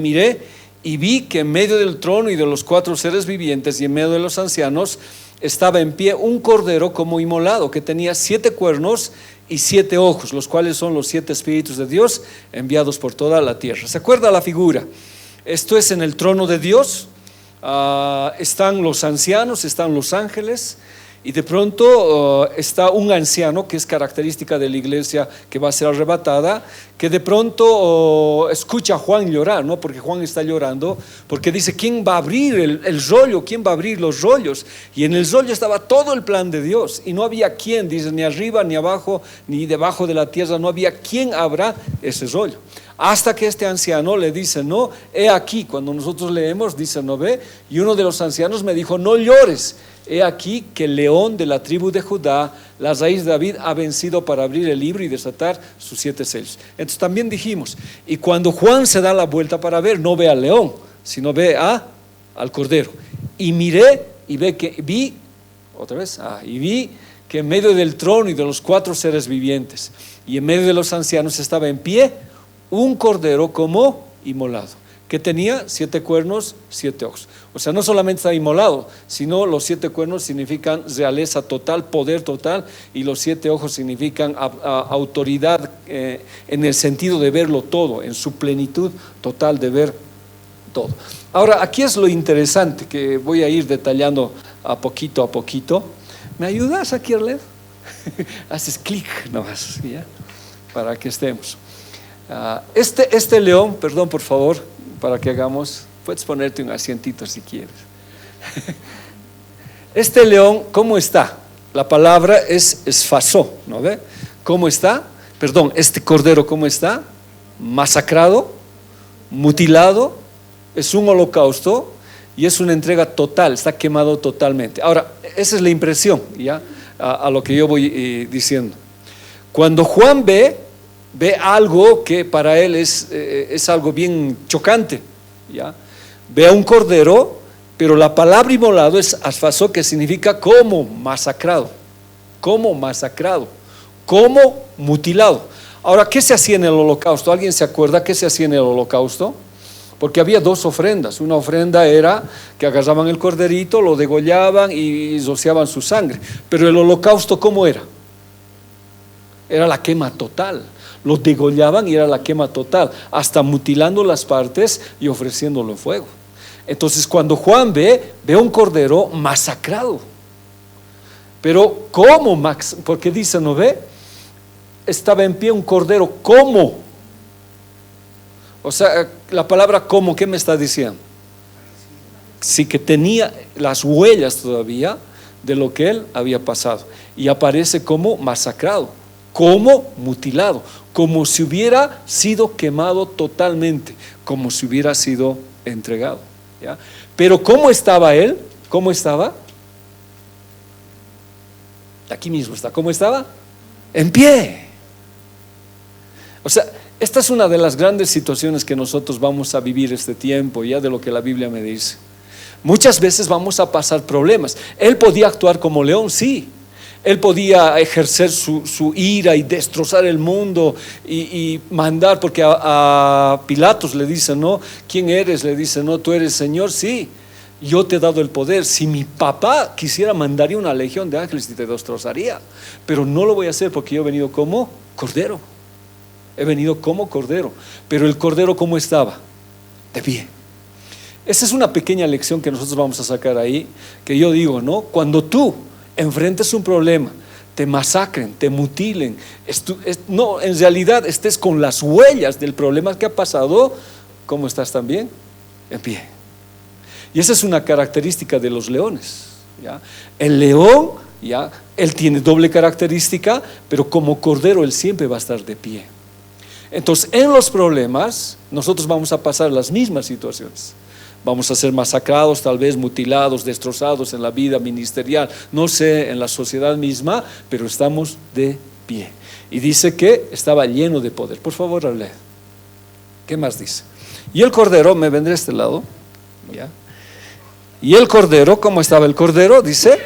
Miré y vi que en medio del trono y de los 4 seres vivientes y en medio de los ancianos estaba en pie un cordero como inmolado, que tenía 7 cuernos y 7 ojos, los cuales son los 7 espíritus de Dios enviados por toda la tierra. ¿Se acuerda la figura? Esto es en el trono de Dios. Están los ancianos, están los ángeles, y de pronto está un anciano, que es característica de la iglesia que va a ser arrebatada, que de pronto escucha a Juan llorar, ¿no? Porque Juan está llorando, porque dice: ¿quién va a abrir el rollo? ¿Quién va a abrir los rollos? Y en el rollo estaba todo el plan de Dios, y no había quien, dice, ni arriba, ni abajo, ni debajo de la tierra, no había quien abra ese rollo. Hasta que este anciano le dice: no, he aquí. Cuando nosotros leemos, dice: no ve. Y uno de los ancianos me dijo: no llores. He aquí que el león de la tribu de Judá, la raíz de David, ha vencido para abrir el libro y desatar sus 7 sellos. Entonces también dijimos, y cuando Juan se da la vuelta para ver, no ve al león, sino ve al cordero. Y miré y vi que en medio del trono y de los 4 seres vivientes y en medio de los ancianos estaba en pie un cordero como inmolado, que tenía 7 cuernos, 7 ojos. O sea, no solamente está inmolado, sino los 7 cuernos significan realeza total, poder total, y los 7 ojos significan autoridad, en el sentido de verlo todo, en su plenitud total de ver todo. Ahora, aquí es lo interesante que voy a ir detallando a poquito. ¿Me ayudas aquí, Arled? Haces clic nomás, ¿ya? Para que estemos. Este león, perdón por favor, para que hagamos, puedes ponerte un asientito si quieres. Este león, ¿cómo está? La palabra es esfasó, ¿no ve? ¿Cómo está? Perdón, este cordero, ¿cómo está? Masacrado, mutilado, es un holocausto y es una entrega total, está quemado totalmente. Ahora, esa es la impresión, ¿ya? A lo que yo voy diciendo. Cuando Juan ve algo que para él es algo bien chocante, ¿ya? Ve a un cordero, pero la palabra inmolado es asfasó, que significa como masacrado, como mutilado. Ahora, ¿qué se hacía en el holocausto? ¿Alguien se acuerda qué se hacía en el holocausto? Porque había 2 ofrendas. Una ofrenda era que agarraban el corderito, lo degollaban y rociaban su sangre. Pero el holocausto, ¿cómo era? Era la quema total. Lo degollaban y era la quema total, hasta mutilando las partes y ofreciéndolo en fuego. Entonces, cuando Juan ve un cordero masacrado, pero ¿cómo? Porque dice, ¿no ve? Estaba en pie un cordero, ¿cómo? O sea, la palabra ¿cómo? ¿Qué me está diciendo? Sí, que tenía las huellas todavía de lo que él había pasado, y aparece como masacrado, como mutilado, como si hubiera sido quemado totalmente, como si hubiera sido entregado, ¿ya? Pero ¿cómo estaba él? ¿Cómo estaba? Aquí mismo está. ¿Cómo estaba? En pie. O sea, esta es una de las grandes situaciones que nosotros vamos a vivir este tiempo, ya de lo que la Biblia me dice. Muchas veces vamos a pasar problemas. Él podía actuar como león, sí. Él podía ejercer su ira y destrozar el mundo y mandar, porque a Pilatos le dice, ¿no? ¿Quién eres? Le dice, no, tú eres Señor. Sí, yo te he dado el poder. Si mi papá quisiera, mandaría una legión de ángeles y te destrozaría, pero no lo voy a hacer porque yo he venido como cordero. He venido como cordero. Pero el cordero, ¿cómo estaba? De pie. Esa es una pequeña lección que nosotros vamos a sacar ahí, que yo digo, ¿no? Cuando tú enfrentes un problema, te masacren, te mutilen, no, en realidad estés con las huellas del problema que ha pasado, ¿cómo estás también? En pie. Y esa es una característica de los leones, ¿ya? El león, ¿ya? Él tiene doble característica, pero como cordero él siempre va a estar de pie. Entonces, en los problemas nosotros vamos a pasar las mismas situaciones. Vamos a ser masacrados, tal vez mutilados, destrozados en la vida ministerial, no sé, en la sociedad misma, pero estamos de pie. Y dice que estaba lleno de poder. Por favor, lee. ¿Qué más dice? Y el cordero, me vendré a este lado, ¿ya? Y el cordero, ¿cómo estaba el cordero? Dice,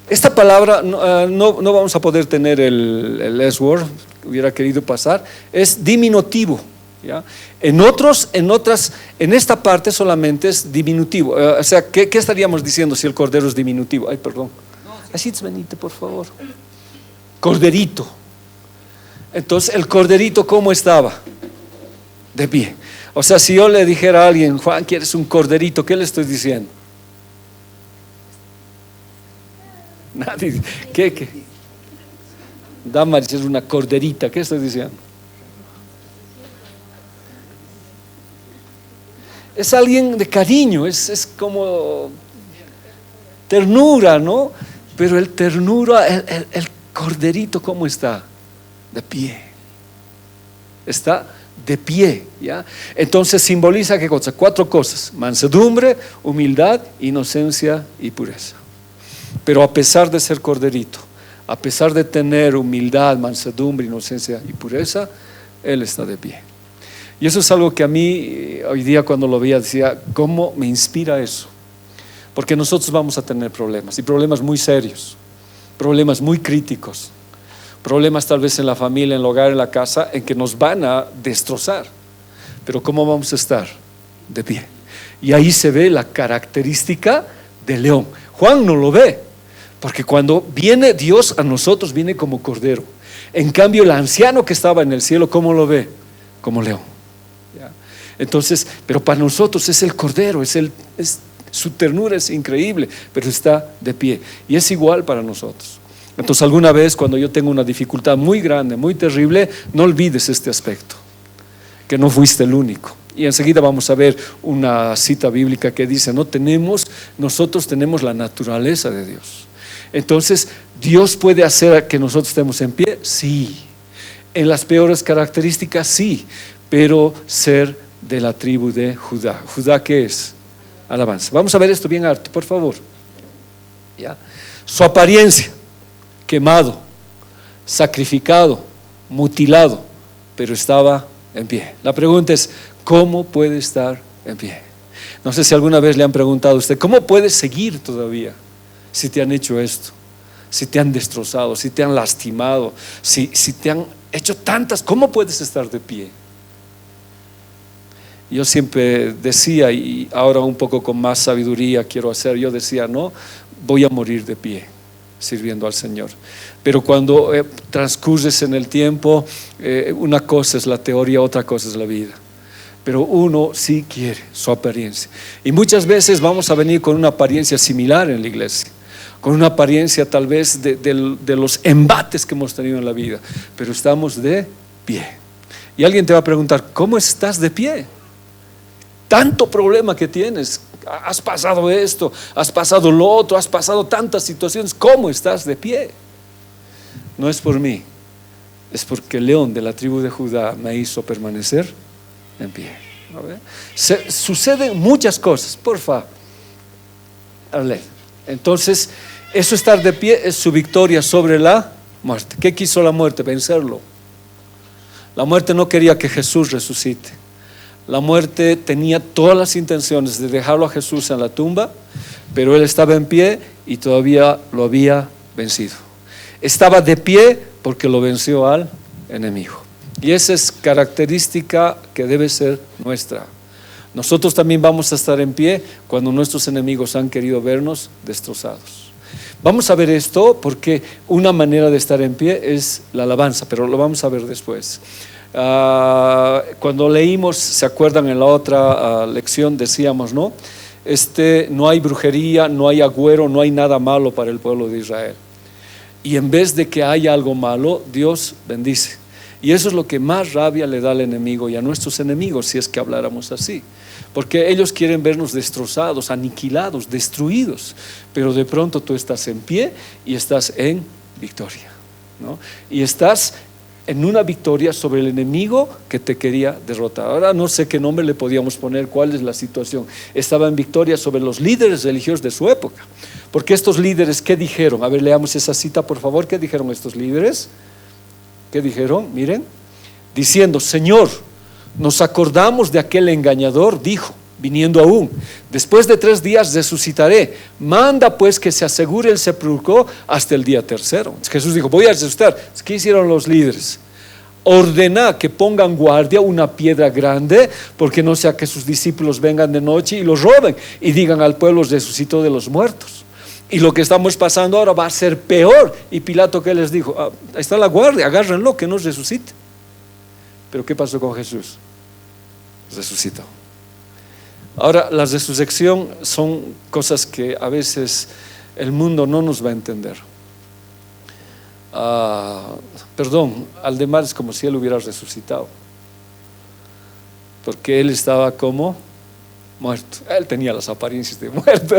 esta palabra no vamos a poder tener el S-word, hubiera querido pasar, es diminutivo. ¿ya? En esta parte solamente es diminutivo. O sea, ¿qué estaríamos diciendo si el cordero es diminutivo? Ay, perdón. Así es, venite, por favor. Corderito. Entonces, el corderito, ¿cómo estaba? De pie. O sea, si yo le dijera a alguien, Juan, ¿quieres un corderito? ¿Qué le estoy diciendo? Nadie. ¿Qué? Damaris es una corderita. ¿Qué estoy diciendo? Es alguien de cariño, es como ternura, ¿no? Pero el ternura, el corderito, ¿cómo está? De pie. Está de pie, ¿ya? Entonces simboliza ¿qué cosa? 4 cosas: mansedumbre, humildad, inocencia y pureza. Pero a pesar de ser corderito, a pesar de tener humildad, mansedumbre, inocencia y pureza, Él está de pie. Y eso es algo que a mí hoy día cuando lo veía decía, ¿cómo me inspira eso? Porque nosotros vamos a tener problemas, y problemas muy serios, problemas muy críticos, problemas tal vez en la familia, en el hogar, en la casa, en que nos van a destrozar. Pero ¿cómo vamos a estar? De pie. Y ahí se ve la característica del león. Juan no lo ve, porque cuando viene Dios a nosotros viene como cordero. En cambio el anciano que estaba en el cielo, ¿cómo lo ve? Como león. ¿Ya? Entonces, pero para nosotros es el cordero, su ternura es increíble, pero está de pie. Y es igual para nosotros. Entonces alguna vez cuando yo tengo una dificultad muy grande, muy terrible, no olvides este aspecto, que no fuiste el único. Y enseguida vamos a ver una cita bíblica que dice, nosotros tenemos la naturaleza de Dios. Entonces, ¿Dios puede hacer que nosotros estemos en pie? Sí. En las peores características, sí. Pero ser de la tribu de Judá. ¿Judá qué es? Alabanza. Vamos a ver esto bien alto, por favor. ¿Ya? Su apariencia, quemado, sacrificado, mutilado, pero estaba en pie. La pregunta es, ¿cómo puede estar en pie? No sé si alguna vez le han preguntado a usted, ¿cómo puedes seguir todavía si te han hecho esto? Si te han destrozado, si te han lastimado, si te han hecho tantas, ¿cómo puedes estar de pie? Yo siempre decía, y ahora un poco con más sabiduría quiero hacer, yo decía, no, voy a morir de pie sirviendo al Señor. Pero cuando transcurres en el tiempo, una cosa es la teoría, otra cosa es la vida. Pero uno sí quiere su apariencia. Y muchas veces vamos a venir con una apariencia similar en la iglesia, con una apariencia tal vez de los embates que hemos tenido en la vida, pero estamos de pie. Y alguien te va a preguntar, ¿cómo estás de pie? Tanto problema que tienes, has pasado esto, has pasado lo otro, has pasado tantas situaciones, ¿cómo estás de pie? No es por mí, es porque el león de la tribu de Judá me hizo permanecer en pie. Suceden muchas cosas, porfa. Entonces, eso estar de pie es su victoria sobre la muerte. ¿Qué quiso la muerte? Vencerlo. La muerte no quería que Jesús resucite. La muerte tenía todas las intenciones de dejarlo a Jesús en la tumba, pero él estaba en pie y todavía lo había vencido. Estaba de pie porque lo venció al enemigo. Y esa es característica que debe ser nuestra. Nosotros también vamos a estar en pie cuando nuestros enemigos han querido vernos destrozados. Vamos a ver esto porque una manera de estar en pie es la alabanza, pero lo vamos a ver después. Cuando leímos, ¿se acuerdan? En la otra lección decíamos, ¿no? No hay brujería, no hay agüero, no hay nada malo para el pueblo de Israel. Y en vez de que haya algo malo, Dios bendice. Y eso es lo que más rabia le da al enemigo y a nuestros enemigos, si es que habláramos así. Porque ellos quieren vernos destrozados, aniquilados, destruidos. Pero de pronto tú estás en pie y estás en victoria, ¿no? Y estás en una victoria sobre el enemigo que te quería derrotar. Ahora no sé qué nombre le podíamos poner, cuál es la situación. Estaba en victoria sobre los líderes religiosos de su época. Porque estos líderes, ¿qué dijeron? A ver, leamos esa cita, por favor. ¿Qué dijeron estos líderes? ¿Qué dijeron? Miren, diciendo, Señor, nos acordamos de aquel engañador, dijo, viniendo aún, después de 3 días resucitaré, manda pues que se asegure el sepulcro hasta el día tercero. Jesús dijo, voy a resucitar. ¿Qué hicieron los líderes? ordena que pongan guardia, una piedra grande, porque no sea que sus discípulos vengan de noche y los roben y digan al pueblo: resucitó de los muertos. Y lo que estamos pasando ahora va a ser peor. Y Pilato, ¿qué les dijo? Ahí está la guardia, agárrenlo, que no resucite. Pero ¿qué pasó con Jesús? Resucitó. Ahora, la resurrección son cosas que a veces el mundo no nos va a entender. Aldemar es como si él hubiera resucitado, porque él estaba como muerto. Él tenía las apariencias de muerto.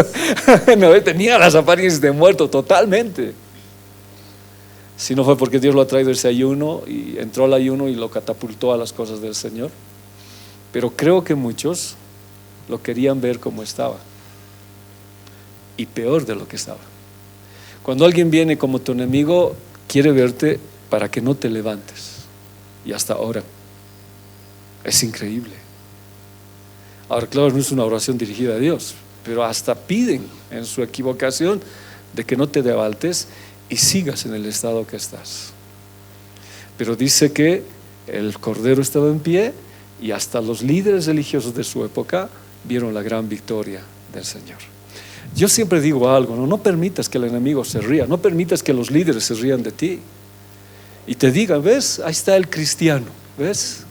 No, él tenía las apariencias de muerto totalmente. Si no fue porque Dios lo ha traído ese ayuno y entró al ayuno y lo catapultó a las cosas del Señor. Pero creo que muchos lo querían ver como estaba, y peor de lo que estaba. Cuando alguien viene como tu enemigo, quiere verte para que no te levantes, y hasta ahora es increíble. Ahora, claro, no es una oración dirigida a Dios, pero hasta piden en su equivocación de que no te levantes y sigas en el estado que estás. Pero dice que el Cordero estaba en pie, y hasta los líderes religiosos de su época vieron la gran victoria del Señor. Yo siempre digo algo: no permitas que el enemigo se ría, no permitas que los líderes se rían de ti y te digan: ves, ahí está el cristiano, ves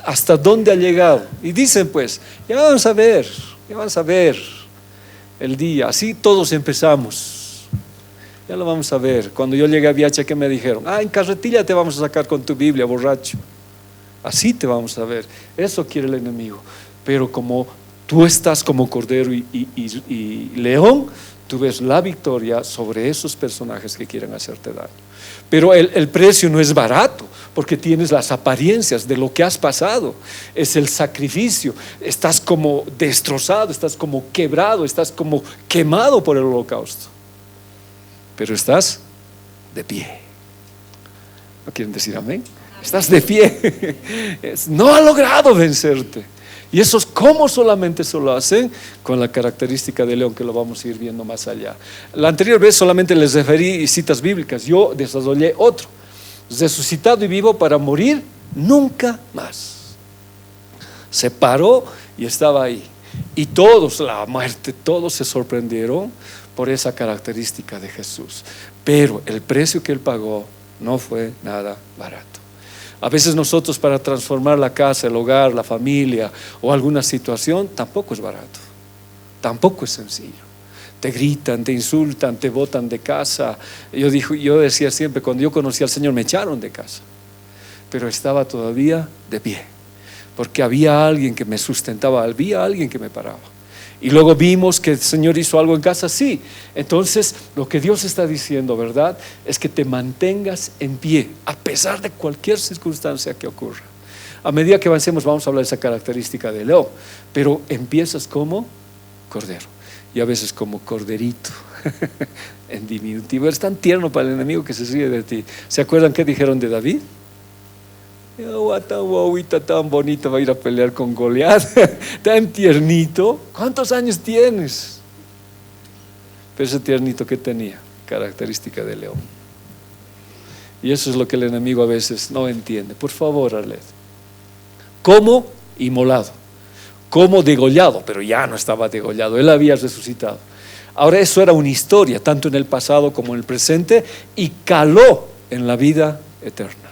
hasta dónde ha llegado. Y dicen: pues ya vamos a ver el día. Así todos empezamos, ya lo vamos a ver. Cuando yo llegué a Viacha, ¿qué me dijeron? En carretilla te vamos a sacar con tu Biblia, borracho. Así te vamos a ver. Eso quiere el enemigo. Pero como tú estás como cordero y león, tú ves la victoria sobre esos personajes que quieren hacerte daño. Pero el precio no es barato, porque tienes las apariencias de lo que has pasado. Es el sacrificio. Estás como destrozado, estás como quebrado, estás como quemado por el holocausto. Pero estás de pie. ¿No quieren decir amén? Estás de pie. No ha logrado vencerte. Y eso es como solamente se lo hacen con la característica de león, que lo vamos a ir viendo más allá. La anterior vez solamente les referí citas bíblicas. Yo desarrollé otro: resucitado y vivo para morir nunca más. Se paró y estaba ahí. Y todos, la muerte, todos se sorprendieron por esa característica de Jesús. Pero el precio que Él pagó no fue nada barato. A veces nosotros, para transformar la casa, el hogar, la familia o alguna situación, tampoco es barato, tampoco es sencillo. Te gritan, te insultan, te botan de casa. Yo decía siempre, cuando yo conocí al Señor, me echaron de casa, pero estaba todavía de pie, porque había alguien que me sustentaba, había alguien que me paraba. Y luego vimos que el Señor hizo algo en casa, sí. Entonces lo que Dios está diciendo, ¿verdad?, es que te mantengas en pie a pesar de cualquier circunstancia que ocurra. A medida que avancemos vamos a hablar de esa característica de león, pero empiezas como cordero y a veces como corderito en diminutivo. Eres tan tierno para el enemigo que se ríe de ti. ¿Se acuerdan qué dijeron de David? Tan guauita, tan bonito, va a ir a pelear con Goliat. Tan tiernito. ¿Cuántos años tienes? Pero ese tiernito que tenía, característica de león. Y eso es lo que el enemigo a veces no entiende. Por favor, Arlet. Como inmolado, como degollado, pero ya no estaba degollado, él había resucitado. Ahora, eso era una historia, tanto en el pasado como en el presente, y caló en la vida eterna.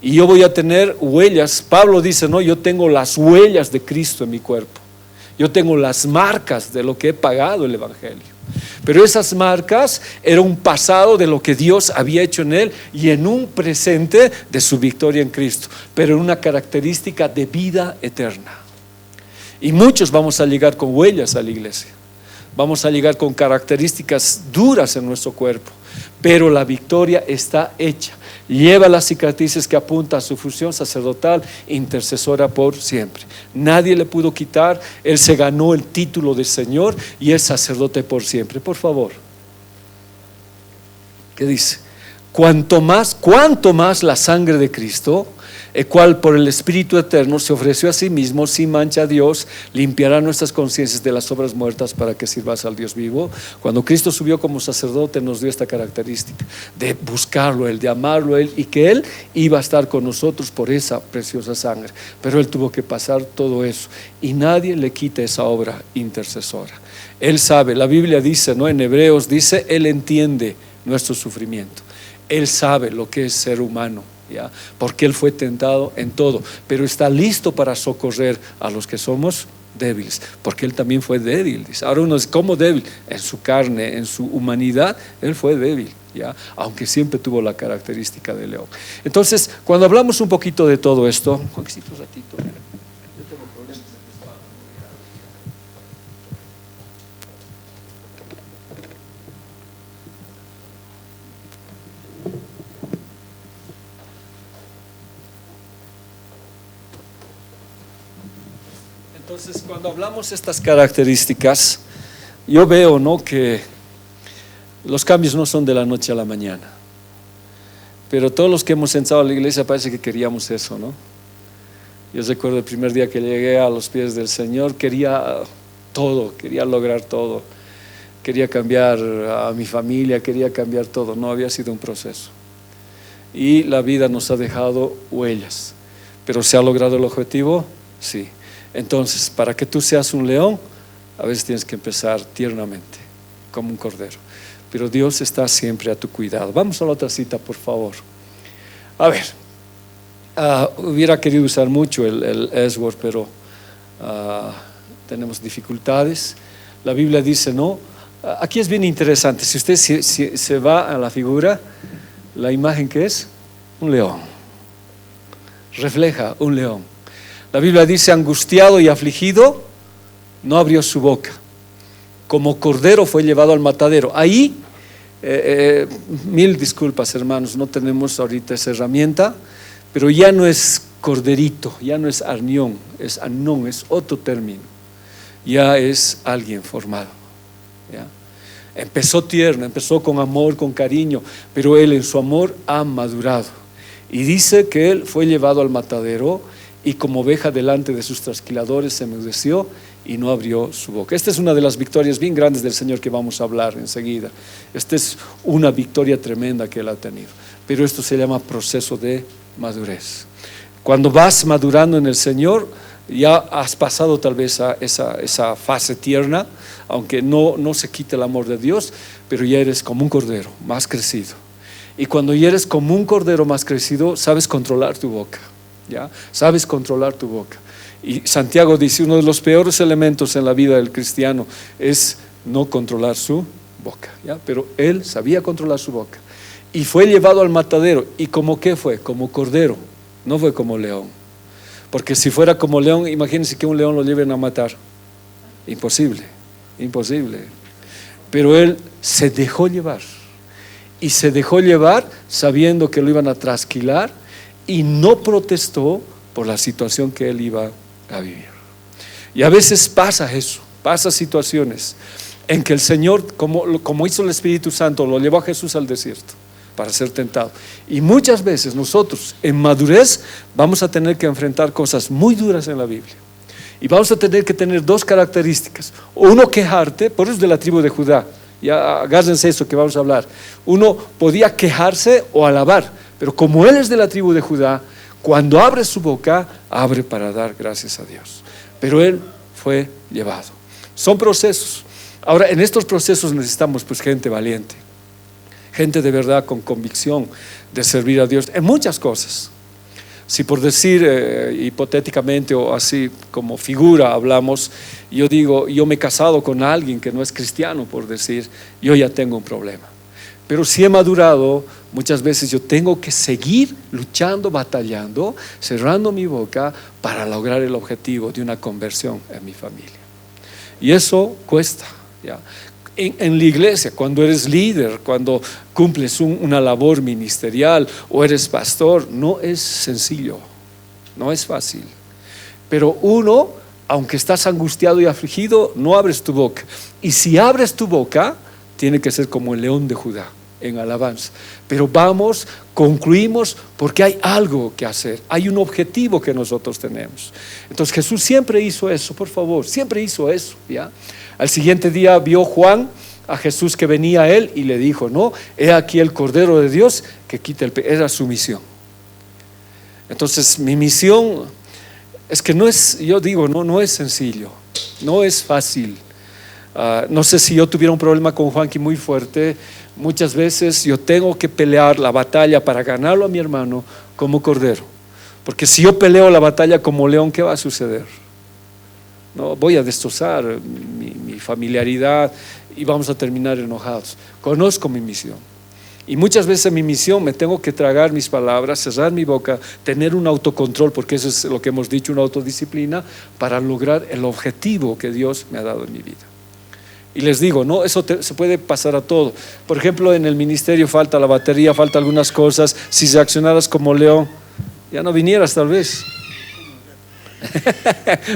Y yo voy a tener huellas. Pablo dice: no, yo tengo las huellas de Cristo en mi cuerpo. Yo tengo las marcas de lo que he pagado el evangelio. Pero esas marcas eran un pasado de lo que Dios había hecho en él, y en un presente de su victoria en Cristo, pero en una característica de vida eterna. Y muchos vamos a llegar con huellas a la iglesia. Vamos a llegar con características duras en nuestro cuerpo, pero la victoria está hecha. Lleva las cicatrices que apunta a su función sacerdotal intercesora por siempre. Nadie le pudo quitar. Él se ganó el título de Señor y es sacerdote por siempre. Por favor, ¿qué dice? cuanto más la sangre de Cristo, el cual por el Espíritu Eterno se ofreció a sí mismo sin mancha a Dios, limpiará nuestras conciencias de las obras muertas para que sirvas al Dios vivo. Cuando Cristo subió como sacerdote nos dio esta característica de buscarlo Él, de amarlo Él, y que Él iba a estar con nosotros por esa preciosa sangre. Pero Él tuvo que pasar todo eso y nadie le quita esa obra intercesora. Él sabe, la Biblia dice, ¿no? En Hebreos dice, Él entiende nuestro sufrimiento. Él sabe lo que es ser humano, ¿ya? Porque Él fue tentado en todo, pero está listo para socorrer a los que somos débiles, porque Él también fue débil. Dice, ahora uno es como débil en su carne, en su humanidad. Él fue débil, ¿ya? Aunque siempre tuvo la característica de león. Entonces, cuando hablamos un poquito de todo esto, Juancito, un ratito, mira. Yo tengo problemas en mi espalda. Entonces, cuando hablamos de estas características, yo veo, ¿no?, que los cambios no son de la noche a la mañana. Pero todos los que hemos entrado a la iglesia parece que queríamos eso, ¿no? Yo recuerdo el primer día que llegué a los pies del Señor, quería todo, quería lograr todo. Quería cambiar a mi familia, quería cambiar todo. No, había sido un proceso. Y la vida nos ha dejado huellas. ¿Pero se ha logrado el objetivo? Sí. Entonces, para que tú seas un león, a veces tienes que empezar tiernamente, como un cordero. Pero Dios está siempre a tu cuidado. Vamos a la otra cita, por favor. A ver, hubiera querido usar mucho el S-word, pero tenemos dificultades. La Biblia dice, no. Aquí es bien interesante. Si usted se va a la figura, la imagen que es un león, refleja un león. La Biblia dice, angustiado y afligido, no abrió su boca. Como cordero fue llevado al matadero. Ahí, mil disculpas, hermanos, no tenemos ahorita esa herramienta, pero ya no es corderito, ya no es arnión, es anón, es otro término. Ya es alguien formado, ¿ya? Empezó tierno, empezó con amor, con cariño, pero él en su amor ha madurado. Y dice que él fue llevado al matadero y como oveja delante de sus trasquiladores se enmudeció y no abrió su boca. Esta es una de las victorias bien grandes del Señor que vamos a hablar enseguida. Esta es una victoria tremenda que Él ha tenido. Pero esto se llama proceso de madurez. Cuando vas madurando en el Señor, ya has pasado tal vez a esa fase tierna, aunque no se quite el amor de Dios, pero ya eres como un cordero más crecido. Y cuando ya eres como un cordero más crecido, sabes controlar tu boca. ¿Ya? Sabes controlar tu boca. Y Santiago dice, uno de los peores elementos en la vida del cristiano es no controlar su boca, ¿ya? Pero él sabía controlar su boca y fue llevado al matadero. ¿Y como qué fue? Como cordero, no fue como león. Porque si fuera como león, imagínense que un león lo lleven a matar. Imposible, imposible. Pero él se dejó llevar. Y se dejó llevar sabiendo que lo iban a trasquilar, y no protestó por la situación que él iba a vivir. Y a veces pasa eso, pasa situaciones en que el Señor, como hizo el Espíritu Santo, lo llevó a Jesús al desierto para ser tentado. Y muchas veces nosotros en madurez vamos a tener que enfrentar cosas muy duras en la Biblia. Y vamos a tener que tener dos características. Uno, quejarte, por eso es de la tribu de Judá. Ya agárrense eso que vamos a hablar. Uno podía quejarse o alabar. Pero como él es de la tribu de Judá, cuando abre su boca, abre para dar gracias a Dios. Pero él fue llevado. Son procesos. Ahora, en estos procesos necesitamos pues gente valiente, gente de verdad con convicción de servir a Dios en muchas cosas. Si por decir hipotéticamente o así como figura hablamos, yo digo, yo me he casado con alguien que no es cristiano, por decir, yo ya tengo un problema. Pero si he madurado, muchas veces yo tengo que seguir luchando, batallando, cerrando mi boca para lograr el objetivo de una conversión en mi familia. Y eso cuesta, ¿ya? En la iglesia, cuando eres líder, cuando cumples una labor ministerial o eres pastor, no es sencillo, no es fácil. Pero uno, aunque estás angustiado y afligido, no abres tu boca. Y si abres tu boca, tiene que ser como el león de Judá, en alabanza. Pero vamos, concluimos porque hay algo que hacer, hay un objetivo que nosotros tenemos. Entonces Jesús siempre hizo eso, por favor, siempre hizo eso, ¿ya? Al siguiente día vio Juan a Jesús que venía a él y le dijo, no, he aquí el Cordero de Dios que quita el pecado. Era su misión. Entonces mi misión es que no es, yo digo, no es sencillo, no es fácil. No sé si yo tuviera un problema con Juanqui muy fuerte, muchas veces yo tengo que pelear la batalla para ganarlo a mi hermano como cordero, porque si yo peleo la batalla como león, ¿qué va a suceder? No, voy a destrozar mi familiaridad y vamos a terminar enojados. Conozco mi misión y muchas veces en mi misión me tengo que tragar mis palabras, cerrar mi boca, tener un autocontrol, porque eso es lo que hemos dicho, una autodisciplina para lograr el objetivo que Dios me ha dado en mi vida. Y les digo, no, eso se puede pasar a todo. Por ejemplo, en el ministerio falta la batería, falta algunas cosas. Si reaccionaras como león, ya no vinieras tal vez.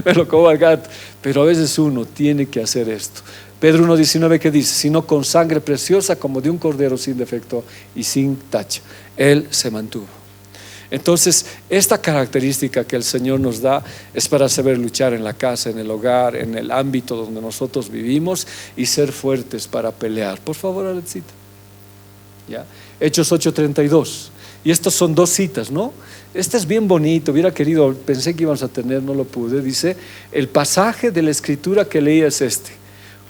Me lo como al gato. Pero a veces uno tiene que hacer esto. Pedro 1:19, ¿qué dice? Sino con sangre preciosa como de un cordero sin defecto y sin tacha. Él se mantuvo. Entonces, esta característica que el Señor nos da es para saber luchar en la casa, en el hogar, en el ámbito donde nosotros vivimos y ser fuertes para pelear. Por favor, Alexita. ¿Ya? Hechos 8:32. Y estas son dos citas, ¿no? Este es bien bonito, hubiera querido, pensé que íbamos a tener, no lo pude. Dice, el pasaje de la escritura que leí es este: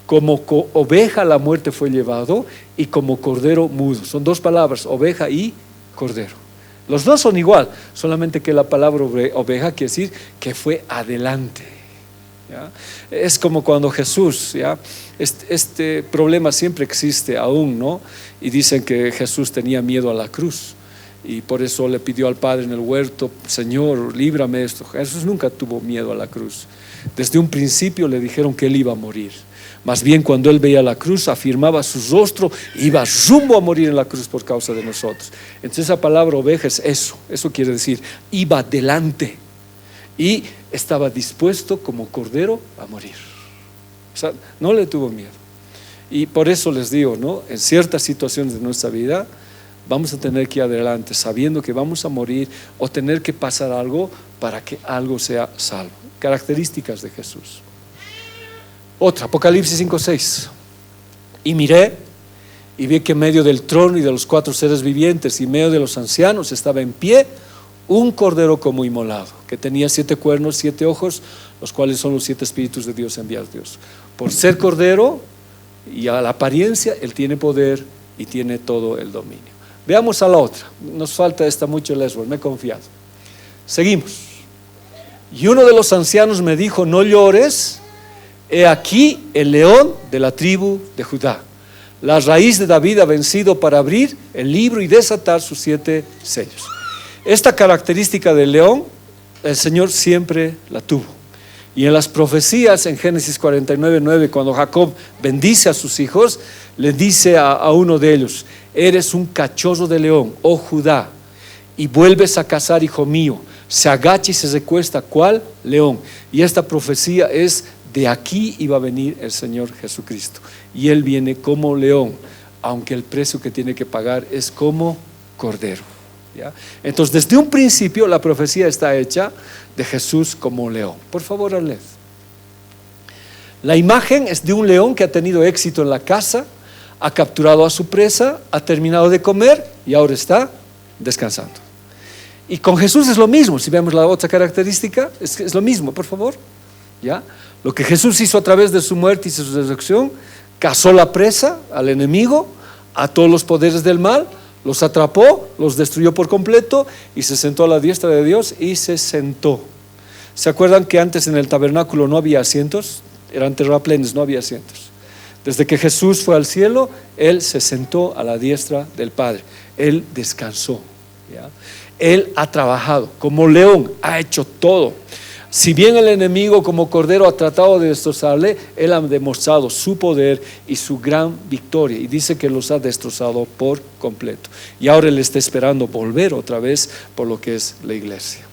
como oveja a la muerte fue llevado y como cordero mudo. Son dos palabras, oveja y cordero. Los dos son igual, solamente que la palabra oveja quiere decir que fue adelante, ¿ya? Es como cuando Jesús, ¿ya? Este problema siempre existe aún, ¿no? Y dicen que Jesús tenía miedo a la cruz y por eso le pidió al Padre en el huerto, Señor, líbrame de esto. Jesús nunca tuvo miedo a la cruz. Desde un principio le dijeron que él iba a morir. Más bien cuando él veía la cruz, afirmaba su rostro, iba rumbo a morir en la cruz por causa de nosotros. Entonces esa palabra oveja es eso quiere decir, iba adelante y estaba dispuesto como cordero a morir. O sea, no le tuvo miedo. Y por eso les digo, ¿no? En ciertas situaciones de nuestra vida vamos a tener que ir adelante sabiendo que vamos a morir o tener que pasar algo para que algo sea salvo. Características de Jesús. Otra, Apocalipsis 5:6. Y miré y vi que en medio del trono y de los 4 seres vivientes y en medio de los ancianos estaba en pie un cordero como inmolado, que tenía 7 cuernos, 7 ojos, los cuales son los 7 espíritus de Dios enviados a Dios. Por ser cordero y a la apariencia, él tiene poder y tiene todo el dominio. Veamos a la otra. Nos falta esta mucho, Lesbos, me he confiado. Seguimos. Y uno de los ancianos me dijo, no llores. He aquí el león de la tribu de Judá, la raíz de David ha vencido para abrir el libro y desatar sus 7 sellos. Esta característica del león, el Señor siempre la tuvo. Y en las profecías, en Génesis 49:9, cuando Jacob bendice a sus hijos, le dice a uno de ellos, eres un cachorro de león, oh Judá, y vuelves a cazar, hijo mío. Se agacha y se recuesta, ¿cuál? León. Y esta profecía es: de aquí iba a venir el Señor Jesucristo y Él viene como león, aunque el precio que tiene que pagar es como cordero, ¿ya? Entonces desde un principio la profecía está hecha de Jesús como león. Por favor, Arled. La imagen es de un león que ha tenido éxito en la caza, ha capturado a su presa, ha terminado de comer y ahora está descansando. Y con Jesús es lo mismo. Si vemos la otra característica, es lo mismo, por favor, ¿ya? Lo que Jesús hizo a través de su muerte y su resurrección, cazó la presa, al enemigo, a todos los poderes del mal, los atrapó, los destruyó por completo y se sentó a la diestra de Dios y se sentó. ¿Se acuerdan que antes en el tabernáculo no había asientos? Eran terraplenes, no había asientos. Desde que Jesús fue al cielo, Él se sentó a la diestra del Padre. Él descansó, ¿ya? Él ha trabajado como león, ha hecho todo. Si bien el enemigo como cordero ha tratado de destrozarle, Él ha demostrado su poder y su gran victoria, y dice que los ha destrozado por completo. Y ahora Él está esperando volver otra vez por lo que es la iglesia.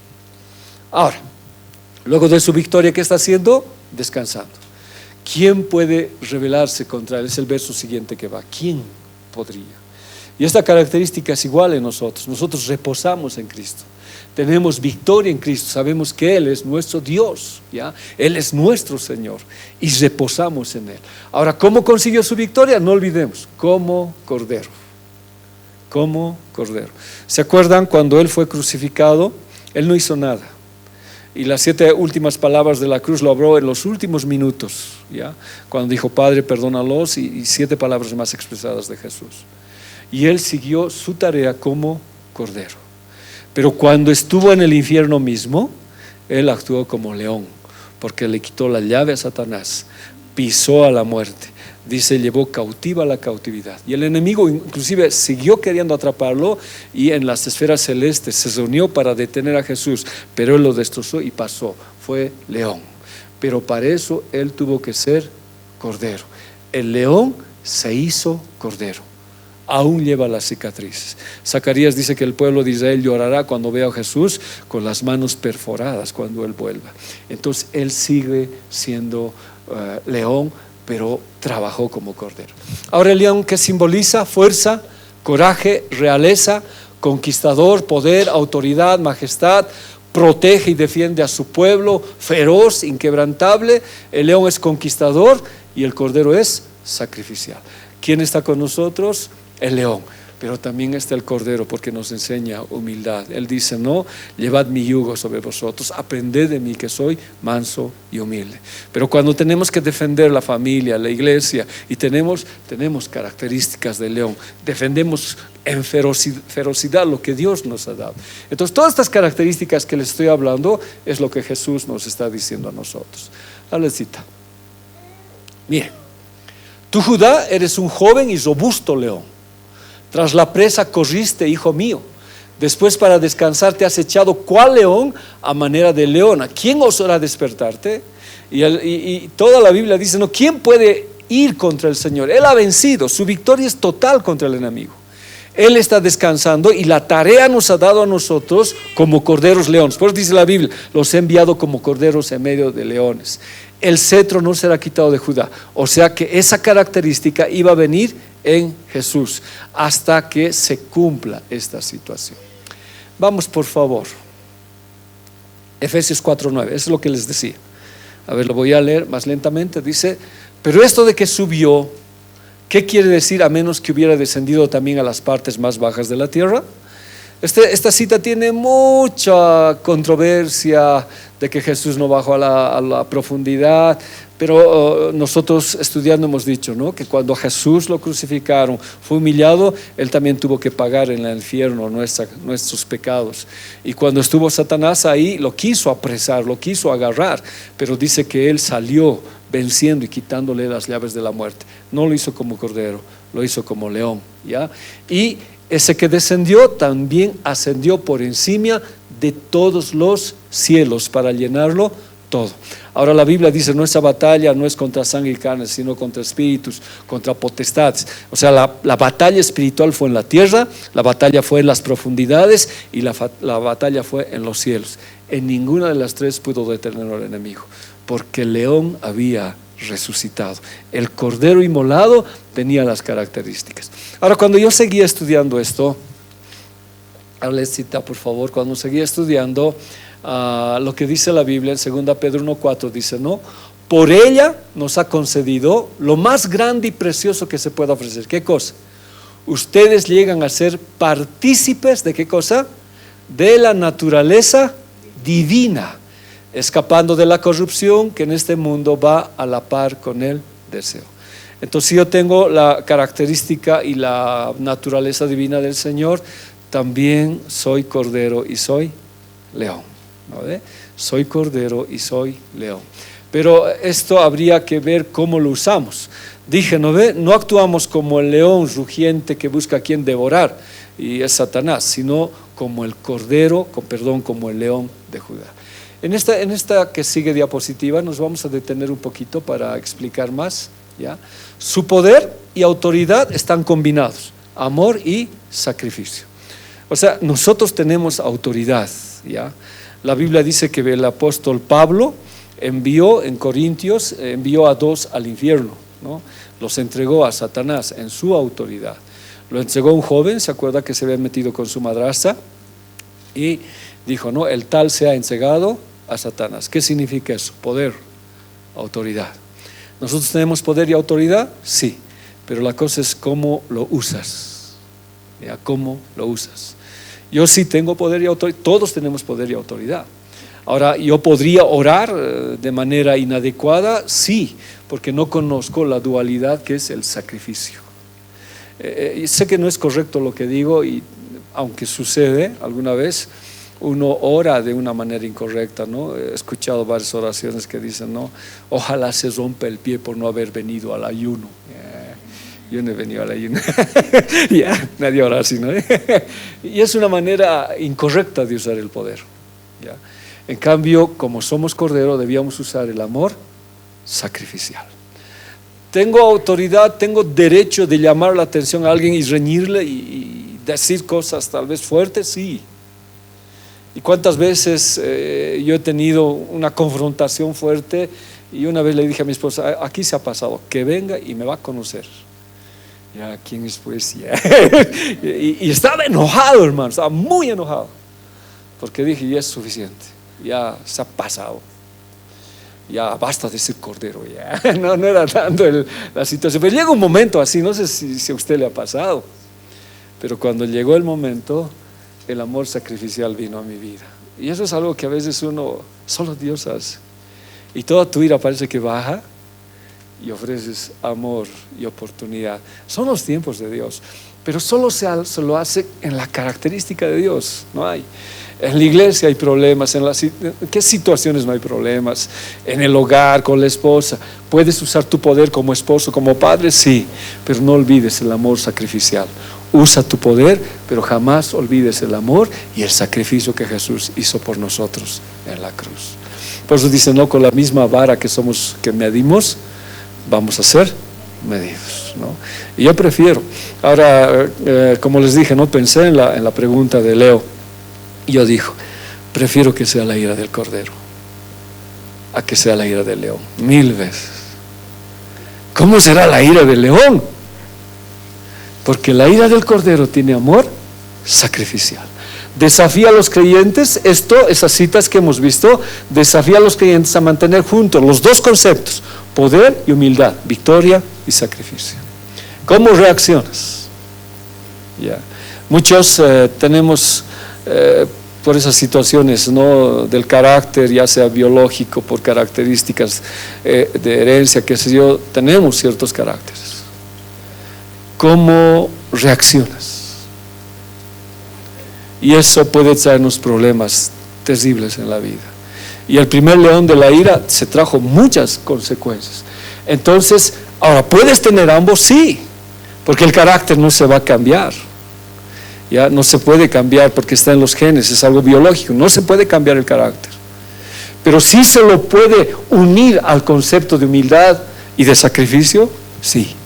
Ahora, luego de su victoria, ¿qué está haciendo? Descansando. ¿Quién puede rebelarse contra Él? Es el verso siguiente que va. ¿Quién podría? Y esta característica es igual en nosotros. Nosotros reposamos en Cristo. Tenemos victoria en Cristo. Sabemos que Él es nuestro Dios, ¿ya? Él es nuestro Señor y reposamos en Él. Ahora, ¿cómo consiguió su victoria? No olvidemos, como Cordero. Como Cordero. ¿Se acuerdan cuando Él fue crucificado? Él no hizo nada. Y las 7 últimas palabras de la cruz lo habló en los últimos minutos, ¿ya? Cuando dijo, Padre, perdónalos, y 7 palabras más expresadas de Jesús. Y Él siguió su tarea como Cordero. Pero cuando estuvo en el infierno mismo, Él actuó como león, porque le quitó la llave a Satanás, pisó a la muerte, dice, llevó cautiva la cautividad. Y el enemigo inclusive siguió queriendo atraparlo, y en las esferas celestes se reunió para detener a Jesús, pero Él lo destrozó y pasó, fue león. Pero para eso Él tuvo que ser Cordero. El león se hizo Cordero. Aún lleva las cicatrices. Zacarías dice que el pueblo de Israel llorará cuando vea a Jesús con las manos perforadas cuando Él vuelva. Entonces Él sigue siendo león, pero trabajó como Cordero. Ahora el león, que simboliza fuerza, coraje, realeza, conquistador, poder, autoridad, majestad, protege y defiende a su pueblo, feroz, inquebrantable. El león es conquistador y el Cordero es sacrificial. ¿Quién está con nosotros? El león, pero también está el Cordero, porque nos enseña humildad. Él dice, no, llevad mi yugo sobre vosotros, aprended de mí que soy manso y humilde. Pero cuando tenemos que defender la familia, la iglesia, y tenemos características de león, defendemos en ferocidad lo que Dios nos ha dado. Entonces todas estas características que les estoy hablando es lo que Jesús nos está diciendo a nosotros. Alecita, miren, tú, Judá, eres un joven y robusto león. Tras la presa corriste, hijo mío. Después, para descansar, te has echado cual león, a manera de leona. ¿Quién osará despertarte? Y toda la Biblia dice, no, ¿quién puede ir contra el Señor? Él ha vencido, su victoria es total contra el enemigo. Él está descansando y la tarea nos ha dado a nosotros como corderos leones. Por eso dice la Biblia, los he enviado como corderos en medio de leones. El cetro no será quitado de Judá. O sea que esa característica iba a venir en Jesús hasta que se cumpla esta situación. Vamos, por favor, Efesios 4:9, eso es lo que les decía. A ver, lo voy a leer más lentamente. Dice, pero esto de que subió, ¿qué quiere decir? A menos que hubiera descendido también a las partes más bajas de la tierra. Esta cita tiene mucha controversia de que Jesús no bajó a la profundidad, pero nosotros estudiando hemos dicho, ¿no?, que cuando a Jesús lo crucificaron, fue humillado, Él también tuvo que pagar en el infierno nuestros pecados. Y cuando estuvo Satanás ahí, lo quiso apresar, lo quiso agarrar, pero dice que Él salió venciendo y quitándole las llaves de la muerte. No lo hizo como cordero, lo hizo como león, ¿ya? Y ese que descendió también ascendió por encima de todos los cielos para llenarlo todo. Ahora la Biblia dice, nuestra batalla no es contra sangre y carne, sino contra espíritus, contra potestades. O sea, la batalla espiritual fue en la tierra, la batalla fue en las profundidades y la batalla fue en los cielos. En ninguna de las tres pudo detener al enemigo, porque el león había resucitado. El cordero inmolado tenía las características. Ahora, cuando yo seguía estudiando esto, Alecita, por favor, cuando seguía estudiando lo que dice la Biblia en 2 Pedro 1:4, dice, no, por ella nos ha concedido lo más grande y precioso que se pueda ofrecer. ¿Qué cosa? Ustedes llegan a ser partícipes de ¿qué cosa? De la naturaleza divina, escapando de la corrupción que en este mundo va a la par con el deseo. Entonces, si yo tengo la característica y la naturaleza divina del Señor, también soy cordero y soy león, ¿no ve? Soy cordero y soy león. Pero esto habría que ver cómo lo usamos. Dije, ¿no ve? No actuamos como el león rugiente que busca a quien devorar, y es Satanás, sino como el cordero, como el león de Judá. En esta que sigue diapositiva nos vamos a detener un poquito para explicar más, ¿ya? Su poder y autoridad están combinados, amor y sacrificio. O sea, nosotros tenemos autoridad, ¿ya? La Biblia dice que el apóstol Pablo envió en Corintios, envió a 2 al infierno, ¿no? Los entregó a Satanás en su autoridad. Lo entregó un joven, se acuerda que se había metido con su madrastra, y dijo, no, el tal se ha entregado a Satanás. ¿Qué significa eso? Poder, autoridad. ¿Nosotros tenemos poder y autoridad? Sí, pero la cosa es cómo lo usas. ¿Ya? ¿Cómo lo usas? Yo sí tengo poder y autoridad, todos tenemos poder y autoridad. Ahora, ¿yo podría orar de manera inadecuada? Sí, porque no conozco la dualidad que es el sacrificio. Sé que no es correcto lo que digo, y aunque sucede alguna vez, uno ora de una manera incorrecta, ¿no? He escuchado varias oraciones que dicen, no, ojalá se rompa el pie por no haber venido al ayuno. Yo no he venido al ayuno. Ya, nadie ora así, ¿no? Y es una manera incorrecta de usar el poder. ¿Ya? En cambio, como somos cordero, debíamos usar el amor sacrificial. Tengo autoridad, tengo derecho de llamar la atención a alguien y reñirle y decir cosas tal vez fuertes, sí. ¿Y cuántas veces yo he tenido una confrontación fuerte y una vez le dije a mi esposa, aquí se ha pasado, que venga y me va a conocer? Ya, ¿quién es pues? y estaba enojado, hermano, estaba muy enojado, porque dije, ya es suficiente, ya se ha pasado. Ya basta de ser cordero, ya. No era tanto la situación. Pero llega un momento así, no sé si a usted le ha pasado, pero cuando llegó el momento, el amor sacrificial vino a mi vida. Y eso es algo que a veces solo Dios hace. Y toda tu ira parece que baja y ofreces amor y oportunidad. Son los tiempos de Dios, pero solo se lo hace en la característica de Dios. No hay. En la iglesia hay problemas, ¿en qué situaciones no hay problemas? En el hogar, con la esposa. ¿Puedes usar tu poder como esposo, como padre? Sí, pero no olvides el amor sacrificial. Usa tu poder, pero jamás olvides el amor y el sacrificio que Jesús hizo por nosotros en la cruz. Por eso dice, no con la misma vara que medimos, vamos a ser medidos, ¿no? Y yo prefiero. Ahora, como les dije, no pensé en la pregunta de Leo. Yo digo, prefiero que sea la ira del cordero a que sea la ira del león, 1000 veces. ¿Cómo será la ira del león? Porque la ira del cordero tiene amor sacrificial. Desafía a los creyentes, esas citas que hemos visto, desafía a los creyentes a mantener juntos los dos conceptos, poder y humildad, victoria y sacrificio. ¿Cómo reaccionas? Ya. Muchos tenemos por esas situaciones, ¿no?, del carácter, ya sea biológico, por características de herencia, qué sé yo, tenemos ciertos caracteres. ¿Cómo reaccionas? Y eso puede traernos problemas terribles en la vida. Y el primer león de la ira se trajo muchas consecuencias. Entonces, ahora, ¿puedes tener ambos? Sí, porque el carácter no se va a cambiar. Ya no se puede cambiar porque está en los genes, es algo biológico, no se puede cambiar el carácter. Pero sí se lo puede unir al concepto de humildad y de sacrificio, sí.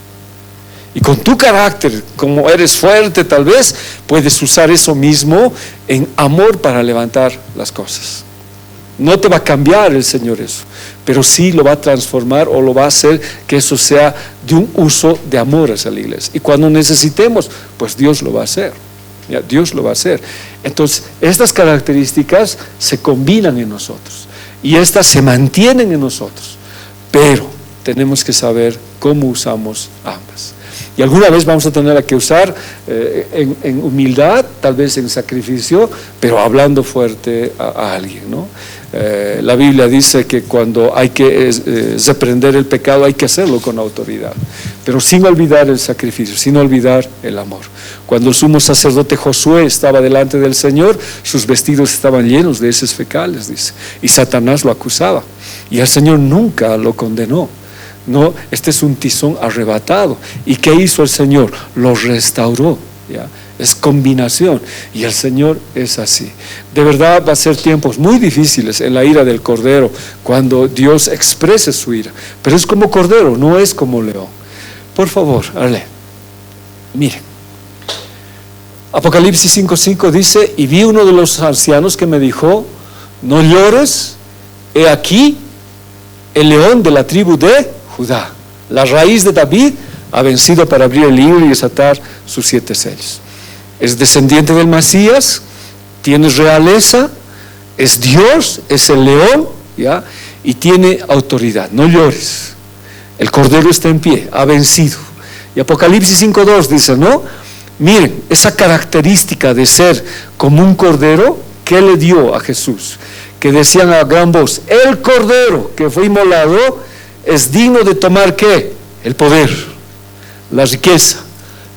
Y con tu carácter, como eres fuerte tal vez, puedes usar eso mismo en amor para levantar las cosas. No te va a cambiar el Señor eso, pero sí lo va a transformar o lo va a hacer que eso sea de un uso de amor hacia la iglesia. Y cuando necesitemos, pues Dios lo va a hacer. Ya, Dios lo va a hacer. Entonces, estas características se combinan en nosotros y estas se mantienen en nosotros, pero tenemos que saber cómo usamos ambas. Y alguna vez vamos a tener que usar en humildad, tal vez en sacrificio, pero hablando fuerte a alguien, ¿no? La Biblia dice que cuando hay que reprender el pecado hay que hacerlo con autoridad, pero sin olvidar el sacrificio, sin olvidar el amor. Cuando el sumo sacerdote Josué estaba delante del Señor, sus vestidos estaban llenos de heces fecales, dice, y Satanás lo acusaba, y el Señor nunca lo condenó. No, este es un tizón arrebatado. ¿Y qué hizo el Señor? Lo restauró, ¿ya? Es combinación, y el Señor es así. De verdad va a ser tiempos muy difíciles en la ira del cordero, cuando Dios exprese su ira, pero es como cordero, no es como león. Por favor, Arle, miren, Apocalipsis 5:5 dice, y vi uno de los ancianos que me dijo, no llores, he aquí el león de la tribu de Judá, la raíz de David, Ha vencido para abrir el libro y desatar sus 7 sellos. Es descendiente del Mesías, tiene realeza, es Dios, es el león, ¿ya? Y tiene autoridad. No llores. El Cordero está en pie, ha vencido. Y Apocalipsis 5:2 dice, ¿no? Miren, esa característica de ser como un cordero, ¿qué le dio a Jesús? Que decían a gran voz, el Cordero que fue inmolado es digno de tomar, ¿qué? El poder, la riqueza,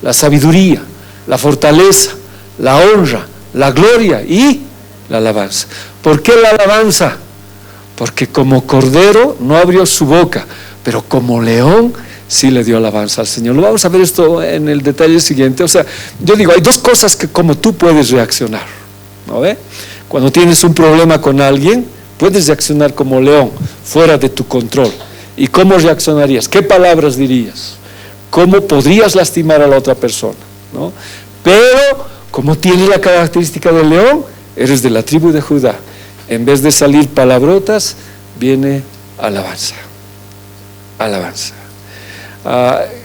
la sabiduría, la fortaleza, la honra, la gloria y la alabanza. ¿Por qué la alabanza? Porque como cordero no abrió su boca, pero como león sí le dio alabanza al Señor. Lo vamos a ver esto en el detalle siguiente. O sea, yo digo, hay 2 cosas que como tú puedes reaccionar, ¿no ve? Cuando tienes un problema con alguien, puedes reaccionar como león, fuera de tu control. ¿Y cómo reaccionarías? ¿Qué palabras dirías? ¿Cómo podrías lastimar a la otra persona? ¿No? Pero como tienes la característica del león, eres de la tribu de Judá. En vez de salir palabrotas, viene alabanza. Alabanza.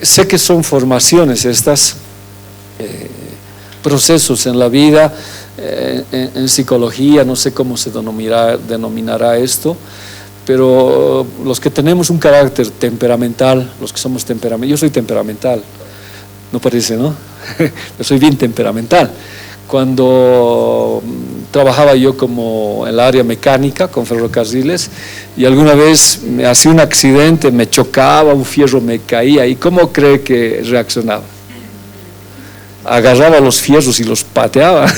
Sé que son formaciones estas, procesos en la vida, en psicología, no sé cómo se denominará esto, pero los que tenemos un carácter temperamental, los que somos temperamentales, yo soy temperamental, no parece, ¿no? Yo soy bien temperamental. Cuando trabajaba yo como en el área mecánica con ferrocarriles y alguna vez me hacía un accidente, me chocaba, un fierro me caía, ¿y cómo cree que reaccionaba? Agarraba los fierros y los pateaba.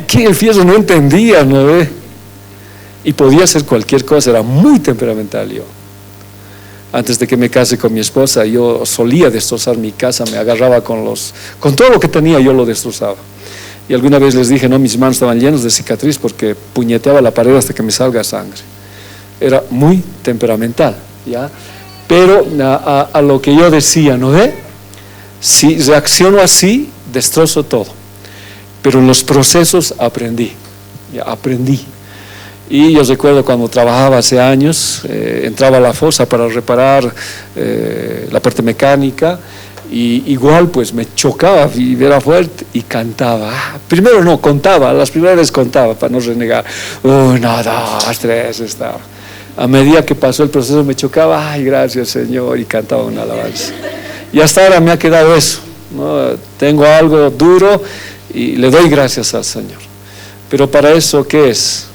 Que el fierro no entendía, ¿no ve? Y podía hacer cualquier cosa, era muy temperamental yo. Antes de que me case con mi esposa, yo solía destrozar mi casa, me agarraba con todo lo que tenía, yo lo destrozaba. Y alguna vez les dije, no, mis manos estaban llenas de cicatriz porque puñeteaba la pared hasta que me salga sangre. Era muy temperamental, ¿ya? Pero a lo que yo decía, ¿no ve? Si reacciono así, destrozo todo. Pero en los procesos aprendí, ya aprendí. Y yo recuerdo cuando trabajaba hace años, entraba a la fosa para reparar la parte mecánica, y igual pues me chocaba y era fuerte y cantaba. Primero no, contaba, las primeras veces contaba para no renegar. 1, 2, 3, estaba. A medida que pasó el proceso me chocaba, ay, gracias Señor, y cantaba una alabanza. Y hasta ahora me ha quedado eso, ¿no? Tengo algo duro y le doy gracias al Señor. Pero para eso, ¿qué es?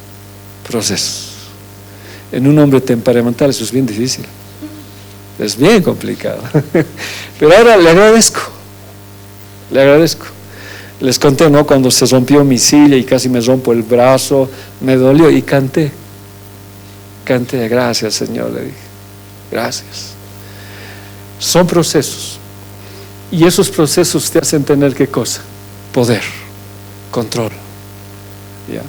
Proceso. En un hombre temperamental eso es bien difícil, es bien complicado. Pero ahora le agradezco. Les conté, ¿no? Cuando se rompió mi silla y casi me rompo el brazo, me dolió y canté, gracias Señor, le dije, gracias. Son procesos, y esos procesos te hacen tener ¿qué cosa? Poder, control, ¿ya?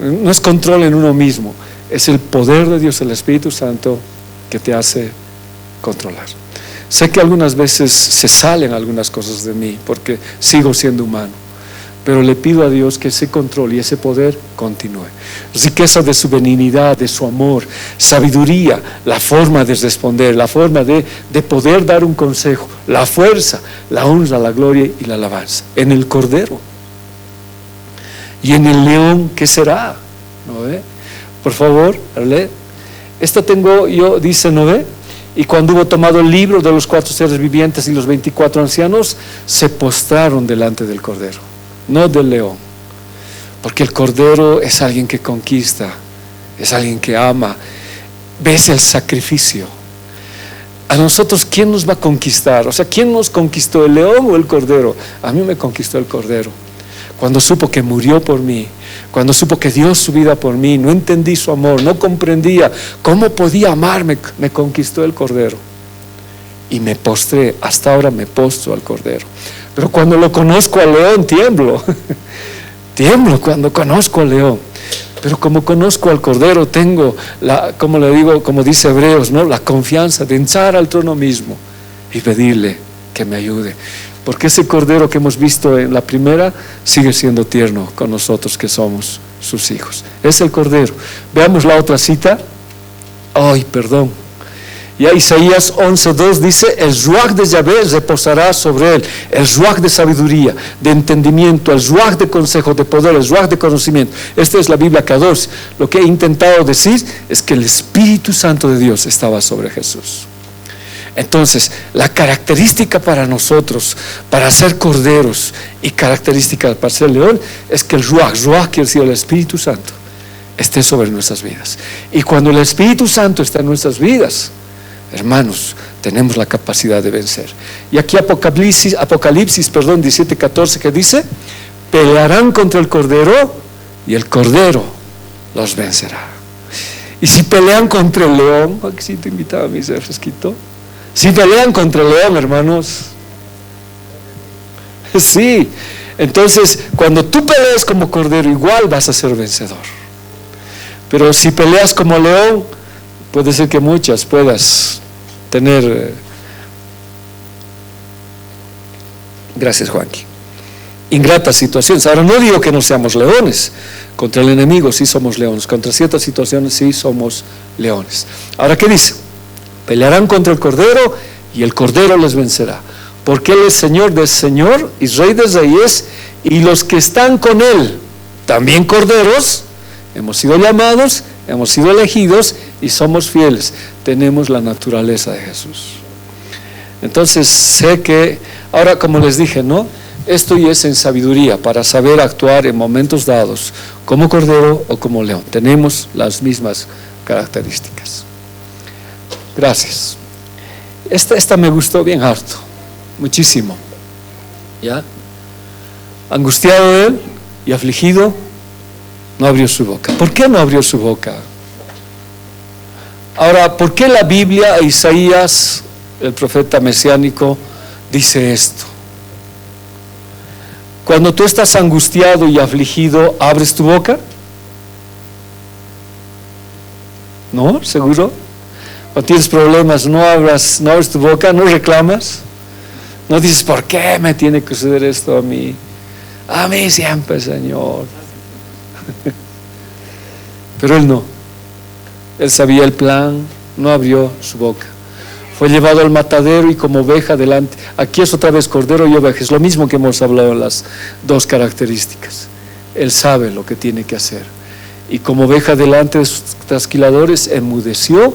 No es control en uno mismo, es el poder de Dios, el Espíritu Santo, que te hace controlar. Sé que algunas veces se salen algunas cosas de mí porque sigo siendo humano, pero le pido a Dios que ese control y ese poder continúe. Riqueza de su benignidad, de su amor, sabiduría, la forma de responder, la forma de poder dar un consejo, la fuerza, la honra, la gloria y la alabanza en el Cordero. Y en el león, ¿qué será? ¿No ve? Por favor, lee. Esta tengo yo, dice, ¿no ve? Y cuando hubo tomado el libro de los 4 seres vivientes y los 24 ancianos, se postraron delante del Cordero, no del león. Porque el Cordero es alguien que conquista, es alguien que ama. ¿Ves el sacrificio? A nosotros, ¿quién nos va a conquistar? O sea, ¿quién nos conquistó, el león o el Cordero? A mí me conquistó el Cordero. Cuando supo que murió por mí, cuando supo que dio su vida por mí, no entendí su amor, no comprendía cómo podía amarme, me conquistó el Cordero. Y me postré, hasta ahora me postro al Cordero. Pero cuando lo conozco al león, tiemblo. Tiemblo cuando conozco al león. Pero como conozco al Cordero, tengo, como le digo, como dice Hebreos, ¿no? La confianza de entrar al trono mismo y pedirle que me ayude. Porque ese Cordero que hemos visto en la primera sigue siendo tierno con nosotros que somos sus hijos. Es el Cordero. Veamos la otra cita. Ay, perdón. Ya Isaías 11:2 dice: el ruaj de Yahvé reposará sobre él, el ruaj de sabiduría, de entendimiento, el ruaj de consejo, de poder, el ruaj de conocimiento. Esta es la Biblia Kadosh. Lo que he intentado decir es que el Espíritu Santo de Dios estaba sobre Jesús. Entonces, la característica para nosotros, para ser corderos, y característica para ser león, es que el ruaj quiere decir el Espíritu Santo, esté sobre nuestras vidas. Y cuando el Espíritu Santo está en nuestras vidas, hermanos, tenemos la capacidad de vencer. Y aquí Apocalipsis 17:14, que dice: pelearán contra el Cordero y el Cordero los vencerá. Y si pelean contra el león, aquí sí te invitaba a mi refresquito. Si pelean contra el león, hermanos, sí, entonces cuando tú peleas como cordero, igual vas a ser vencedor. Pero si peleas como león, puede ser que muchas puedas tener, gracias Juanqui, ingratas situaciones. Ahora no digo que no seamos leones, contra el enemigo sí somos leones, contra ciertas situaciones sí somos leones. Ahora, ¿qué dice? Pelearán contra el Cordero y el Cordero les vencerá, porque Él es Señor de Señor y Rey de Reyes, y los que están con Él, también corderos, hemos sido llamados, hemos sido elegidos y somos fieles, tenemos la naturaleza de Jesús. Entonces sé que, ahora como les dije, ¿no? Esto ya es en sabiduría, para saber actuar en momentos dados, como cordero o como león. Tenemos las mismas características. Gracias. Esta me gustó bien harto, muchísimo. ¿Ya? Angustiado él y afligido, no abrió su boca. ¿Por qué no abrió su boca? Ahora, ¿por qué la Biblia, Isaías, el profeta mesiánico, dice esto? Cuando tú estás angustiado y afligido, ¿abres tu boca? ¿No? ¿Seguro? Cuando tienes problemas, no abres tu boca, no reclamas, no dices: ¿por qué me tiene que suceder esto a mí? A mí siempre, Señor. Pero él no. Él sabía el plan, no abrió su boca. Fue llevado al matadero y como oveja delante. Aquí es otra vez cordero y oveja, es lo mismo que hemos hablado en las dos características. Él sabe lo que tiene que hacer. Y como oveja delante de sus trasquiladores, enmudeció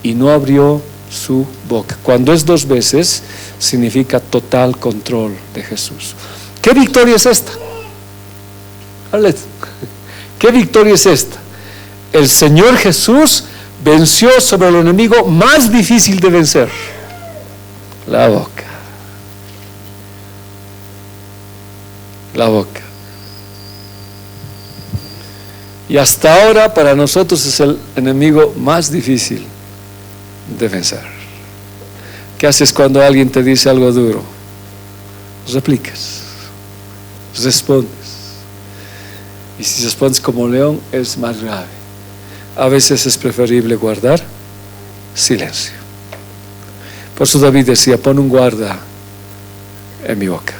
y no abrió su boca. Cuando es dos veces, significa total control de Jesús. ¿Qué victoria es esta? ¿Qué victoria es esta? El Señor Jesús venció sobre el enemigo más difícil de vencer: la boca. La boca. Y hasta ahora para nosotros es el enemigo más difícil de vencer. ¿Qué haces cuando alguien te dice algo duro? Replicas, respondes. Y si respondes como león, es más grave. A veces es preferible guardar silencio. Por eso David decía: pon un guarda en mi boca.